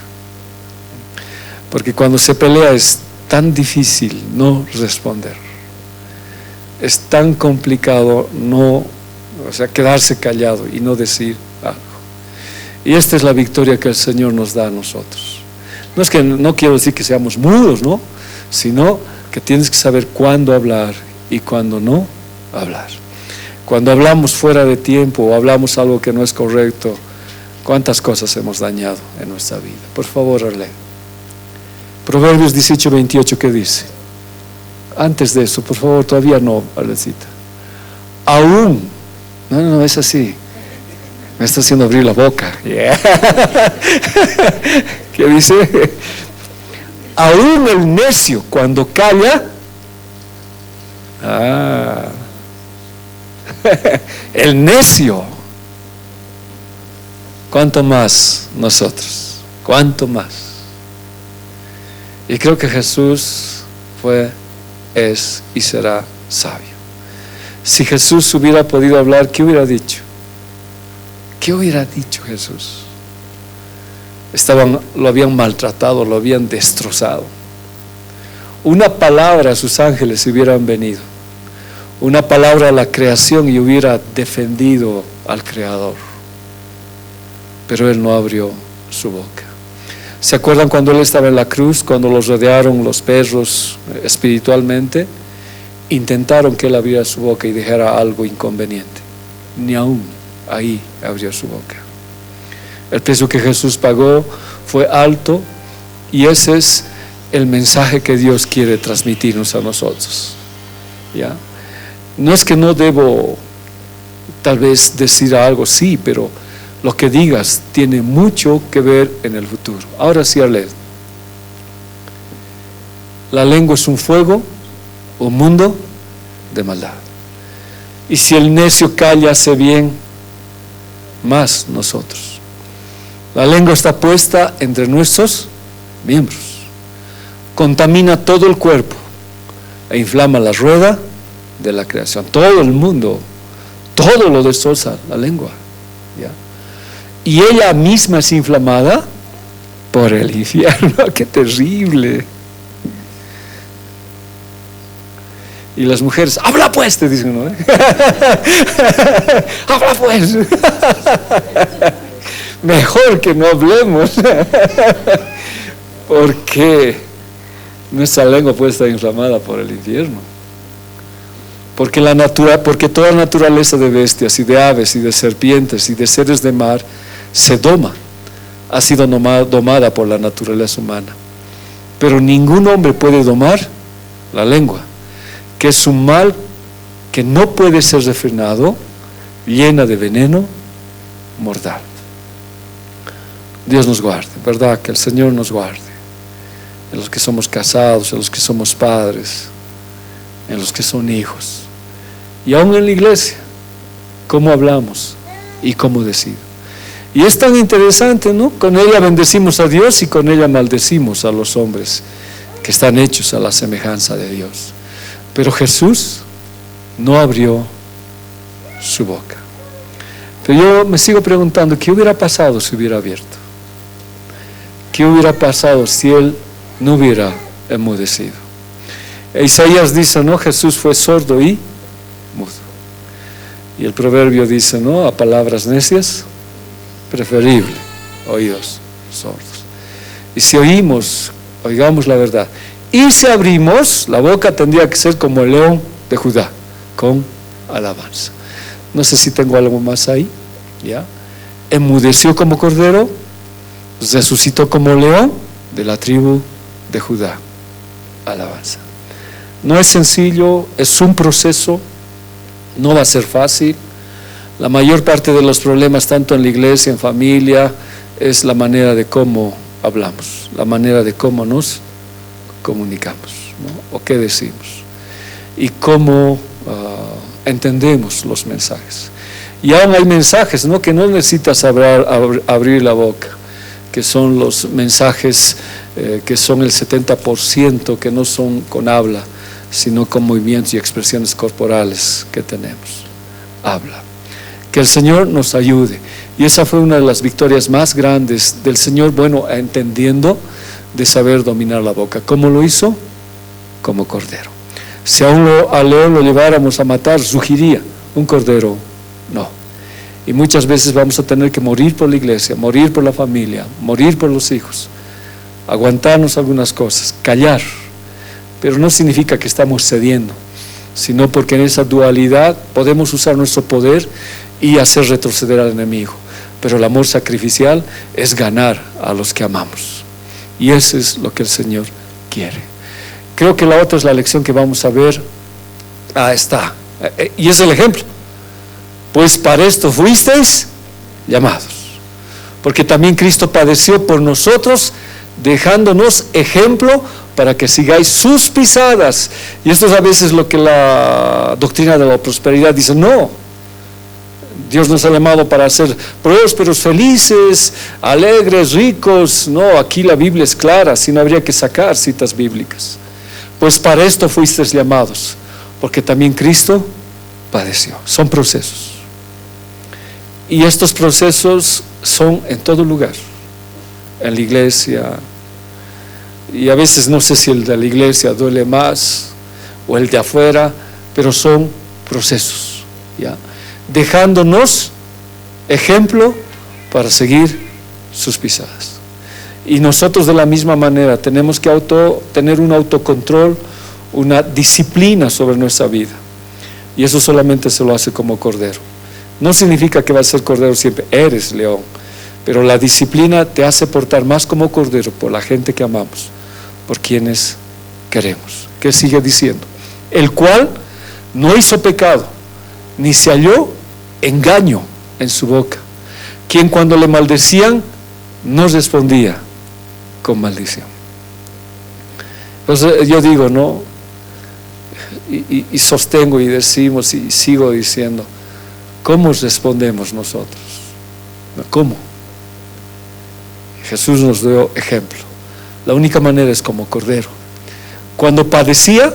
Porque cuando se pelea es tan difícil no responder. Es tan complicado quedarse callado y no decir algo. Y esta es la victoria que el Señor nos da a nosotros. No quiero decir que seamos mudos, ¿no? Sino que tienes que saber cuándo hablar y cuándo no hablar. Cuando hablamos fuera de tiempo o hablamos algo que no es correcto, ¿cuántas cosas hemos dañado en nuestra vida? Por favor, lee Proverbios 18:28, ¿qué dice? Antes de eso, por favor, todavía no, Arlecita. Aún, no, es así. Me está haciendo abrir la boca. Yeah. ¿Qué dice? Aún el necio, cuando calla, el necio, ¿cuánto más nosotros? ¿Cuánto más? Y creo que Jesús es y será sabio. Si Jesús hubiera podido hablar, ¿qué hubiera dicho? ¿Qué hubiera dicho Jesús? Lo habían maltratado, lo habían destrozado. Una palabra, sus ángeles hubieran venido. Una palabra a la creación y hubiera defendido al Creador, pero Él no abrió su boca. ¿Se acuerdan cuando Él estaba en la cruz, cuando los rodearon los perros espiritualmente? Intentaron que Él abriera su boca y dijera algo inconveniente. Ni aún ahí abrió su boca. El precio que Jesús pagó fue alto, y ese es el mensaje que Dios quiere transmitirnos a nosotros, ¿ya? No es que no debo tal vez decir algo, sí, pero lo que digas tiene mucho que ver en el futuro. Ahora sí, Arled, la lengua es un fuego, un mundo de maldad, y si el necio calla, hace bien más nosotros. La lengua está puesta entre nuestros miembros, contamina todo el cuerpo e inflama la rueda de la creación. Todo el mundo, todo lo destroza la lengua, ¿ya? Y ella misma es inflamada por el infierno. ¡Qué terrible! Y las mujeres, habla pues, te dicen, ¿no? Habla pues. Mejor que no hablemos, porque nuestra lengua puede estar inflamada por el infierno. Porque toda naturaleza de bestias y de aves y de serpientes y de seres de mar se doma, ha sido domada por la naturaleza humana. Pero ningún hombre puede domar la lengua, que es un mal que no puede ser refrenado, llena de veneno mortal. Dios nos guarde, ¿verdad? Que el Señor nos guarde, en los que somos casados, en los que somos padres, en los que son hijos, y aún en la iglesia, cómo hablamos y cómo decimos. Y es tan interesante, ¿no? Con ella bendecimos a Dios y con ella maldecimos a los hombres que están hechos a la semejanza de Dios. Pero Jesús no abrió su boca. Pero yo me sigo preguntando, ¿qué hubiera pasado si hubiera abierto? ¿Qué hubiera pasado si Él no hubiera enmudecido? Isaías dice, ¿no? Jesús fue sordo y mudo. Y el proverbio dice, ¿no? A palabras necias, preferible oídos sordos. Y si oigamos la verdad. Y si abrimos, la boca tendría que ser como el león de Judá, con alabanza. No sé si tengo algo más ahí, ¿ya? Enmudeció como cordero, resucitó como león de la tribu de Judá. Alabanza. No es sencillo, es un proceso, no va a ser fácil. La mayor parte de los problemas, tanto en la iglesia, en familia, es la manera de cómo hablamos, la manera de cómo nos comunicamos, ¿no? O qué decimos, y cómo entendemos los mensajes. Y aún hay mensajes, ¿no? Que no necesitas abrir la boca, que son los mensajes que son el 70%, que no son con habla, sino con movimientos y expresiones corporales que tenemos. Habla. Que el Señor nos ayude. Y esa fue una de las victorias más grandes del Señor, bueno, entendiendo de saber dominar la boca. ¿Cómo lo hizo? Como cordero. Si al león lo lleváramos a matar, rugiría. Un cordero, no. Y muchas veces vamos a tener que morir por la iglesia, morir por la familia, morir por los hijos, aguantarnos algunas cosas, callar. Pero no significa que estamos cediendo, sino porque en esa dualidad podemos usar nuestro poder y hacer retroceder al enemigo. Pero el amor sacrificial es ganar a los que amamos. Y eso es lo que el Señor quiere. Creo que la otra es la lección que vamos a ver. Está. Y es el ejemplo. Pues para esto fuisteis llamados. Porque también Cristo padeció por nosotros, dejándonos ejemplo para que sigáis sus pisadas. Y esto es a veces lo que la doctrina de la prosperidad dice. No, Dios nos ha llamado para ser prósperos, felices, alegres, ricos. No, aquí la Biblia es clara, si no habría que sacar citas bíblicas. Pues para esto fuisteis llamados, porque también Cristo padeció. Son procesos. Y estos procesos son en todo lugar, en la iglesia. Y a veces no sé si el de la iglesia duele más o el de afuera, pero son procesos, ¿ya? Dejándonos ejemplo para seguir sus pisadas. Y nosotros de la misma manera tenemos que tener un autocontrol, una disciplina sobre nuestra vida. Y eso solamente se lo hace como cordero. No significa que vas a ser cordero siempre, eres león. Pero la disciplina te hace portar más como cordero por la gente que amamos, por quienes queremos. ¿Qué sigue diciendo? El cual no hizo pecado, ni se halló engaño en su boca. Quien cuando le maldecían, no respondía con maldición. Entonces yo digo, ¿no? Y sostengo y decimos y sigo diciendo, ¿cómo respondemos nosotros? ¿Cómo? Jesús nos dio ejemplo. La única manera es como cordero. Cuando padecía,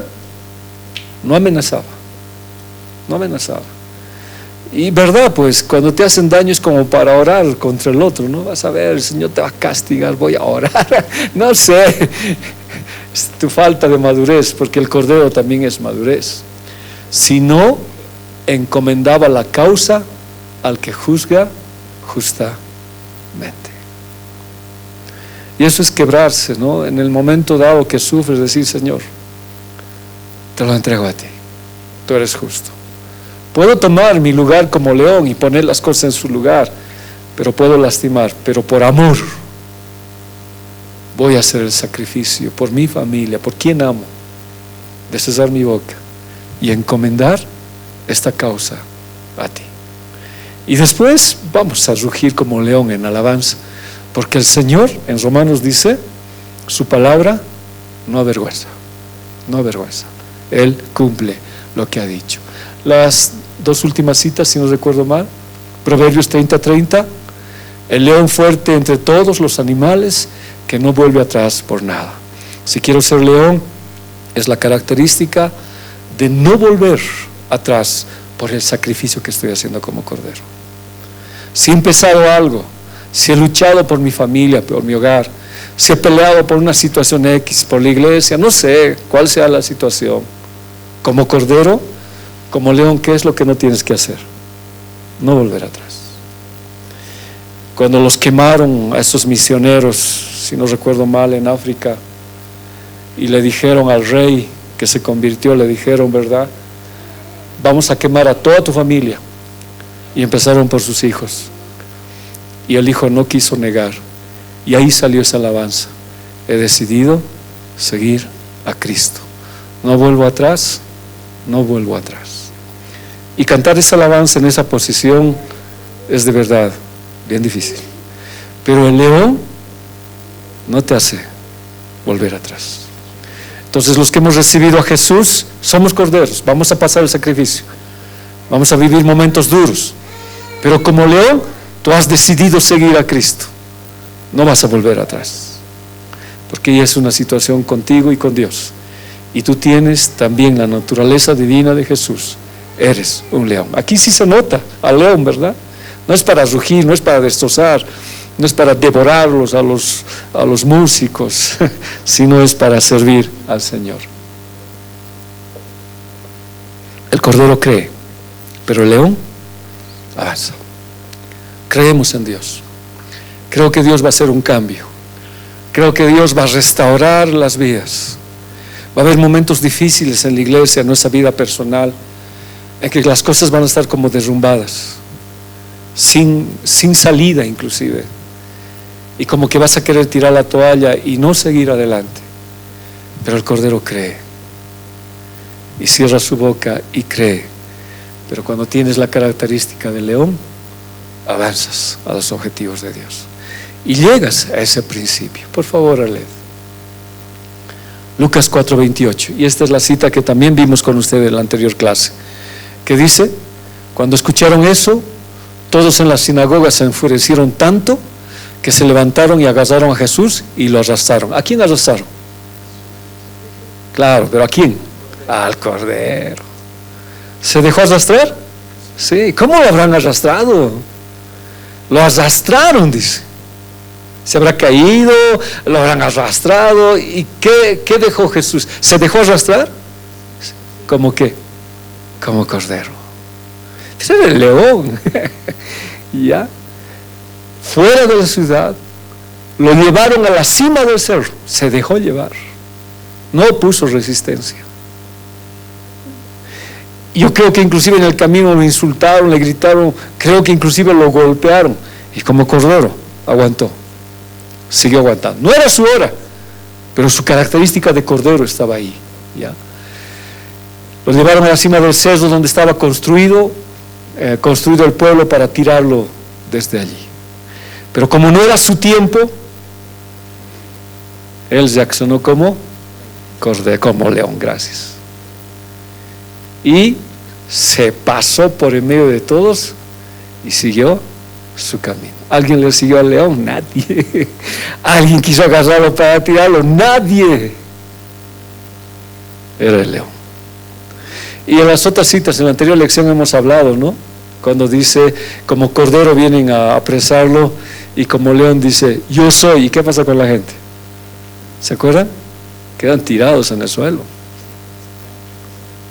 no amenazaba. No amenazaba. Y verdad, pues cuando te hacen daño es como para orar contra el otro, ¿no? Vas a ver, el Señor te va a castigar, voy a orar. No sé, es tu falta de madurez, porque el cordero también es madurez. Si no, encomendaba la causa al que juzga justamente. Y eso es quebrarse, ¿no? En el momento dado que sufres, decir, Señor, te lo entrego a ti, tú eres justo. Puedo tomar mi lugar como león y poner las cosas en su lugar, pero puedo lastimar, pero por amor voy a hacer el sacrificio por mi familia, por quien amo, de cesar mi boca y encomendar esta causa a ti. Y después vamos a rugir como león en alabanza, porque el Señor en Romanos dice, su palabra no avergüenza, no avergüenza. Él cumple lo que ha dicho. Las dos últimas citas, si no recuerdo mal, Proverbios 30:30, el león fuerte entre todos los animales que no vuelve atrás por nada. Si quiero ser león, es la característica de no volver atrás por el sacrificio que estoy haciendo como cordero. Si he empezado algo, si he luchado por mi familia, por mi hogar, si he peleado por una situación X, por la iglesia, no sé cuál sea la situación, como cordero, como león, ¿qué es lo que no tienes que hacer? No volver atrás. Cuando los quemaron a esos misioneros, si no recuerdo mal, en África, y le dijeron al rey que se convirtió, le dijeron, ¿verdad? Vamos a quemar a toda tu familia. Y empezaron por sus hijos. Y el hijo no quiso negar. Y ahí salió esa alabanza. He decidido seguir a Cristo. No vuelvo atrás, no vuelvo atrás. Y cantar esa alabanza en esa posición es de verdad bien difícil. Pero el león no te hace volver atrás. Entonces los que hemos recibido a Jesús somos corderos, vamos a pasar el sacrificio, vamos a vivir momentos duros, pero como león tú has decidido seguir a Cristo, no vas a volver atrás, porque ya es una situación contigo y con Dios, y tú tienes también la naturaleza divina de Jesús, eres un león. Aquí sí se nota al león, ¿verdad? No es para rugir, no es para destrozar, no es para devorarlos a los músicos, sino es para servir al Señor. El cordero cree, pero el león avanza. Creemos en Dios. Creo que Dios va a hacer un cambio. Creo que Dios va a restaurar las vidas. Va a haber momentos difíciles en la iglesia, en nuestra vida personal, en que las cosas van a estar como derrumbadas, sin salida inclusive. Y como que vas a querer tirar la toalla y no seguir adelante. Pero el cordero cree y cierra su boca y cree. Pero cuando tienes la característica del león, avanzas a los objetivos de Dios y llegas a ese principio. Por favor, Aled. Lucas 4:28, y esta es la cita que también vimos con ustedes en la anterior clase, que dice, cuando escucharon eso, todos en la sinagoga se enfurecieron tanto que se levantaron y agarraron a Jesús y lo arrastraron. ¿A quién arrastraron? Claro, pero ¿a quién? Al cordero. ¿Se dejó arrastrar? Sí. ¿Cómo lo habrán arrastrado? Lo arrastraron, dice. Se habrá caído, lo habrán arrastrado. ¿Y qué dejó Jesús? ¿Se dejó arrastrar? ¿Cómo qué? Como cordero. Ese era el león. ya, fuera de la ciudad, lo llevaron a la cima del cerro, se dejó llevar, no puso resistencia. Yo creo que inclusive en el camino lo insultaron, le gritaron, creo que inclusive lo golpearon, y como cordero aguantó, siguió aguantando. No era su hora, pero su característica de cordero estaba ahí, ¿ya? Lo llevaron a la cima del cerro donde estaba construido el pueblo para tirarlo desde allí. Pero como no era su tiempo, él reaccionó como cordero, como león, gracias. Y se pasó por en medio de todos y siguió su camino. ¿Alguien le siguió al león? Nadie. ¿Alguien quiso agarrarlo para tirarlo? Nadie. Era el león. Y en las otras citas, en la anterior lección hemos hablado, ¿no? Cuando dice, como cordero vienen a apresarlo, y como león dice, yo soy. ¿Y qué pasa con la gente? ¿Se acuerdan? Quedan tirados en el suelo.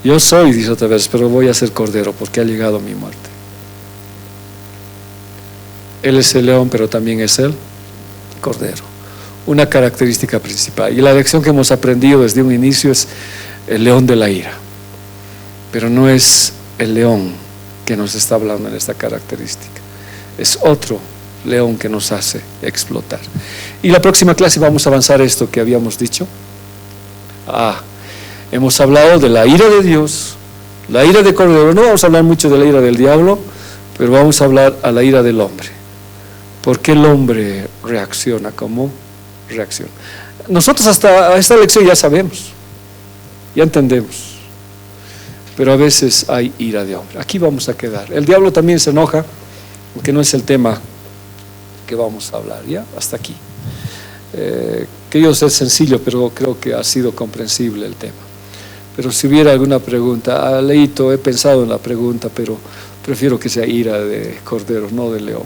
Yo soy, dice otra vez, pero voy a ser cordero porque ha llegado mi muerte. Él es el león, pero también es el cordero. Una característica principal. Y la lección que hemos aprendido desde un inicio es el león de la ira. Pero no es el león que nos está hablando en esta característica. Es otro león que nos hace explotar. Y la próxima clase vamos a avanzar esto que habíamos dicho. Hemos hablado de la ira de Dios, la ira de cordero. No vamos a hablar mucho de la ira del diablo, pero vamos a hablar a la ira del hombre. ¿Por qué el hombre reacciona como reacciona? Nosotros hasta esta lección ya sabemos, ya entendemos, pero a veces hay ira de hombre. Aquí vamos a quedar. El diablo también se enoja, aunque no es el tema que vamos a hablar. Ya, hasta aquí. Quería ser sencillo, pero creo que ha sido comprensible el tema. Pero si hubiera alguna pregunta, Leito, he pensado en la pregunta, pero prefiero que sea ira de cordero, no de león,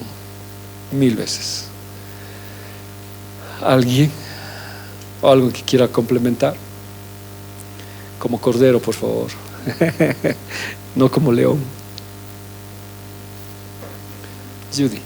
1000 veces. ¿Alguien? ¿O algo que quiera complementar? Como cordero, por favor. No como león. Judy.